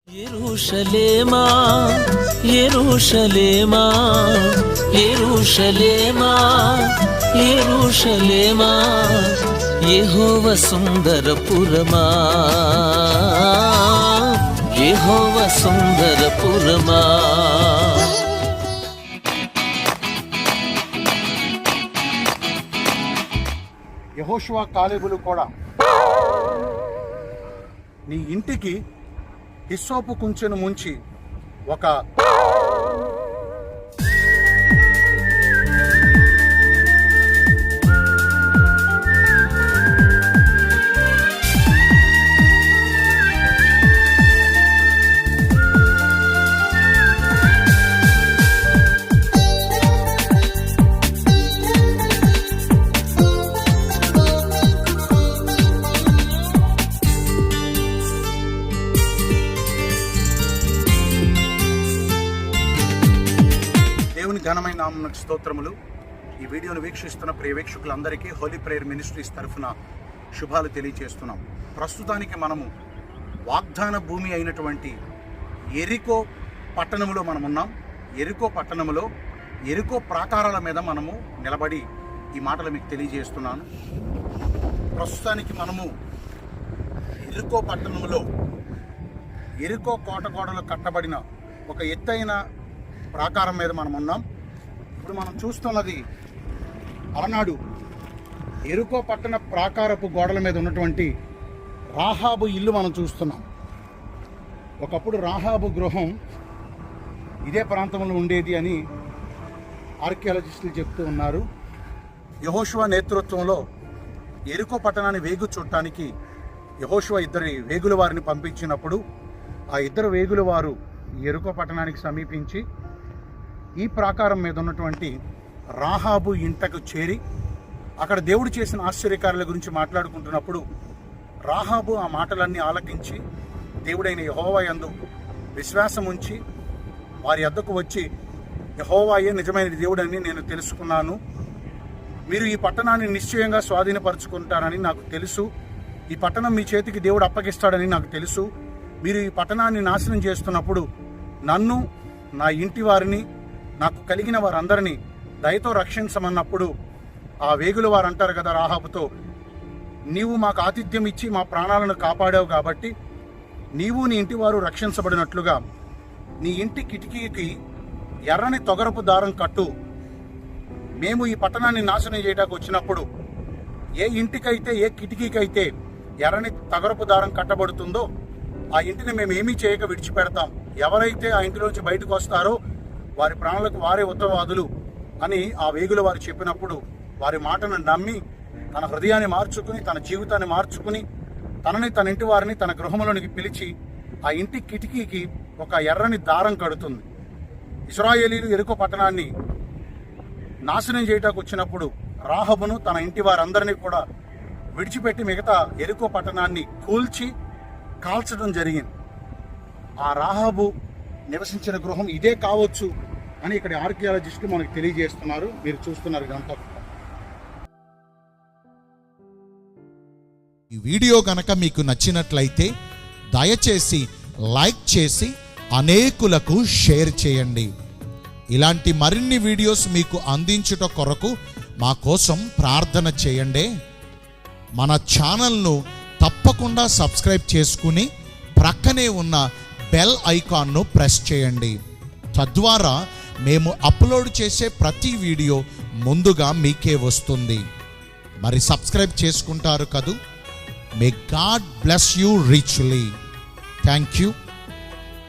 యెరూషలేమా యెరూషలేమా యెరూషలేమా యెరూషలేమా యెహోవా సుందరపురమా యెహోవా సుందరపురమా. యెహోషువ కాలేబులు కూడా నీ ఇంటికి హిస్సోపు కుంచెను ముంచి ఒక ఘనమైన నామమునకు స్తోత్రములు. ఈ వీడియోను వీక్షిస్తున్న ప్రియ వీక్షకులందరికీ హోలీ ప్రేయర్ మినిస్ట్రీస్ తరఫున శుభాలు తెలియజేస్తున్నాం. ప్రస్తుతానికి మనము వాగ్దాన భూమి అయినటువంటి యెరికో పట్టణములో మనమున్నాం. యెరికో పట్టణములో యెరికో ప్రాకారాల మీద మనము నిలబడి ఈ మాటలు మీకు తెలియజేస్తున్నాను. ప్రస్తుతానికి మనము యెరికో పట్టణములో యెరికో కోట గోడలు కట్టబడిన ఒక ఎత్తైన ప్రాకారం మీద మనం ఉన్నాం. ఇప్పుడు మనం చూస్తున్నది అలనాడు యెరికో పట్టణ ప్రాకారపు గోడల మీద ఉన్నటువంటి రాహాబు ఇల్లు మనం చూస్తున్నాం. ఒకప్పుడు రాహాబు గృహం ఇదే ప్రాంతంలో ఉండేది అని ఆర్కియాలజిస్టులు చెప్తూ ఉన్నారు. యెహోషువ నేతృత్వంలో యెరికో పట్టణాన్ని వేగు చూడటానికి యెహోషువ ఇద్దరు వేగుల వారిని పంపించినప్పుడు ఆ ఇద్దరు వేగుల వారు యెరికో పట్టణానికి సమీపించి ఈ ప్రాకారం మీద ఉన్నటువంటి రాహాబు ఇంటకు చేరి అక్కడ దేవుడు చేసిన ఆశ్చర్యకార్యాల గురించి మాట్లాడుకుంటున్నప్పుడు రాహాబు ఆ మాటలన్నీ ఆలకించి దేవుడైన యెహోవా యందు విశ్వాసం ఉంచి వారి వద్దకు వచ్చి, యెహోవాయే నిజమైన దేవుడని నేను తెలుసుకున్నాను, మీరు ఈ పట్టణాన్ని నిశ్చయంగా స్వాధీనపరుచుకుంటారని నాకు తెలుసు, ఈ పట్టణం మీ చేతికి దేవుడు అప్పగిస్తాడని నాకు తెలుసు, మీరు ఈ పట్టణాన్ని నాశనం చేస్తున్నప్పుడు నన్ను, నా ఇంటి వారిని, నాకు కలిగిన వారందరినీ దయతో రక్షించమన్నప్పుడు ఆ వేగుల వారు అంటారు కదా రాహాబుతో, నీవు మాకు ఆతిథ్యం ఇచ్చి మా ప్రాణాలను కాపాడావు కాబట్టి నీవు నీ ఇంటి వారు రక్షించబడినట్లుగా నీ ఇంటి కిటికీకి ఎర్రని తొగరపు దారం కట్టు. మేము ఈ పట్టణాన్ని నాశనం చేయడానికి వచ్చినప్పుడు ఏ ఇంటికైతే ఏ కిటికీకైతే ఎర్రని తొగరపు దారం కట్టబడుతుందో ఆ ఇంటిని మేము ఏమీ చేయక విడిచిపెడతాం. ఎవరైతే ఆ ఇంటిలోంచి బయటకు వస్తారో వారి ప్రాణాలకు వారే ఉత్తరవాదులు అని ఆ వేగుల వారు చెప్పినప్పుడు వారి మాటను నమ్మి తన హృదయాన్ని మార్చుకుని తన జీవితాన్ని మార్చుకుని తనని, తన ఇంటి వారిని తన గృహంలోనికి పిలిచి ఆ ఇంటి కిటికీకి ఒక ఎర్రని దారం కడుతుంది. ఇశ్రాయేలీయులు యెరికో పట్టణాన్ని నాశనం చేయడానికి వచ్చినప్పుడు రాహాబును తన ఇంటి వారందరినీ కూడా విడిచిపెట్టి మిగతా యెరికో పట్టణాన్ని కూల్చి కాల్చడం జరిగింది. ఆ రాహాబు నివసించిన గృహం ఇదే కావచ్చు అని ఇక్కడ ఆర్కియాలజిస్టులు మనకు తెలియజేస్తున్నారు. మీరు చూస్తున్నారు ఇదంతా. ఈ వీడియో కనుక మీకు నచ్చినట్లయితే దయచేసి లైక్ చేసి అనేకులకు షేర్ చేయండి. ఇలాంటి మరిన్ని వీడియోస్ మీకు అందించుట కొరకు మా కోసం ప్రార్థన చేయండి. మన ఛానల్ను తప్పకుండా సబ్స్క్రైబ్ చేసుకుని ప్రక్కనే ఉన్న బెల్ ఐకాన్ను ప్రెస్ చేయండి. తద్వారా మేము అప్లోడ్ చేసే ప్రతి వీడియో ముందుగా మీకే వస్తుంది. మరి సబ్స్క్రైబ్ చేసుకుంటారు కదూ. May God bless you richly. Thank you.